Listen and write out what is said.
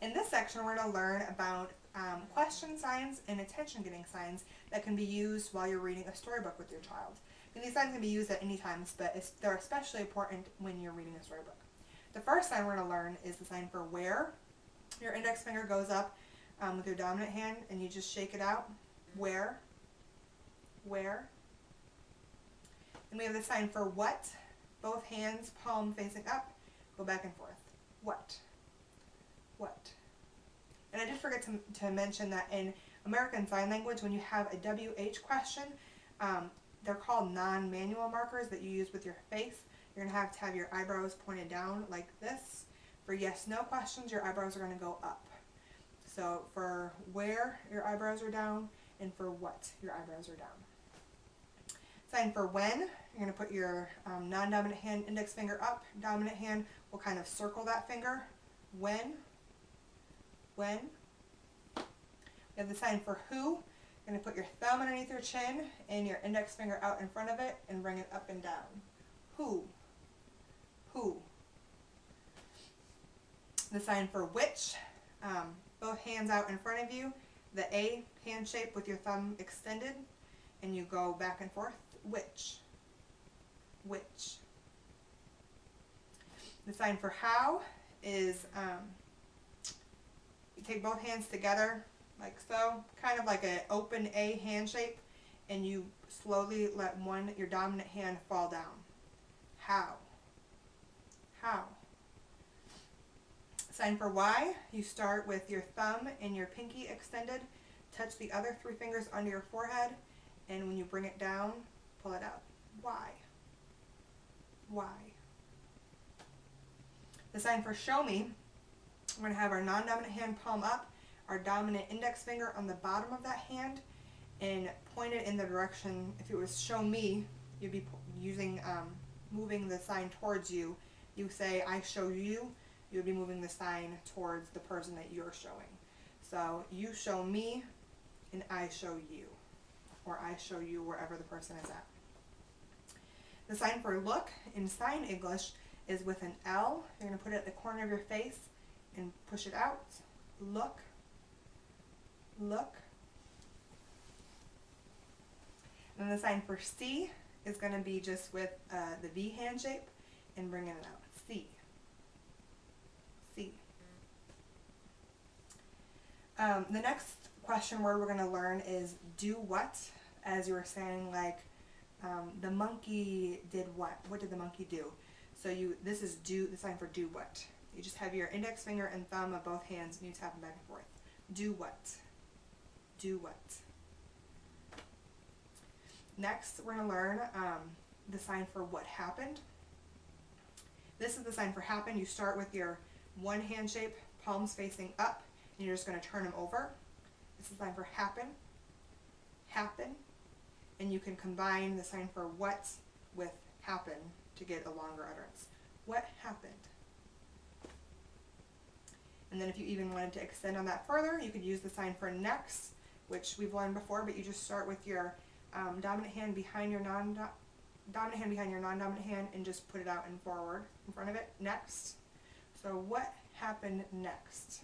In this section, we're going to learn about question signs and attention-getting signs that can be used while you're reading a storybook with your child. And these signs can be used at any times, but they're especially important when you're reading a storybook. The first sign we're going to learn is the sign for where. Your index finger goes up with your dominant hand, and you just shake it out. Where. And we have the sign for what. Both hands, palm facing up, go back and forth. What. And I did forget to mention that in American Sign Language, when you have a WH question, they're called non-manual markers that you use with your face. You're going to have your eyebrows pointed down like this. For yes/no questions, your eyebrows are going to go up. So for where, your eyebrows are down, and for what, your eyebrows are down. Sign for when, you're going to put your non-dominant hand index finger up. Dominant hand will kind of circle that finger. When. We have the sign for who. You're going to put your thumb underneath your chin and your index finger out in front of it and bring it up and down. Who. The sign for which. Both hands out in front of you. The A hand shape with your thumb extended, and you go back and forth. Which. The sign for how is you take both hands together like so, kind of like an open A hand shape, and you slowly let your dominant hand fall down. How. Sign for why, you start with your thumb and your pinky extended, touch the other 3 fingers under your forehead, and when you bring it down, pull it out. Why. The sign for show me, we're going to have our non-dominant hand palm up, our dominant index finger on the bottom of that hand, and point it in the direction. If it was show me, you'd be using moving the sign towards you. You say I show you, you would be moving the sign towards the person that you're showing. So you show me and I show you, or I show you wherever the person is at. The sign for look in sign English is with an L. You're going to put it at the corner of your face and push it out. Look. And the sign for see is going to be just with the V hand shape and bringing it out. See. The next question word we're going to learn is do what, as you were saying, like the monkey did what? What did the monkey do? So this is the sign for do what. You just have your index finger and thumb of both hands and you tap them back and forth. Do what. Next, we're going to learn the sign for what happened. This is the sign for happen. You start with your one hand shape, palms facing up, and you're just going to turn them over. This is the sign for happen. And you can combine the sign for what with happen to get a longer utterance. What happened? And then if you even wanted to extend on that further, you could use the sign for next, which we've learned before, but you just start with your dominant hand behind your non-dominant hand and just put it out and forward in front of it. Next. So what happened next?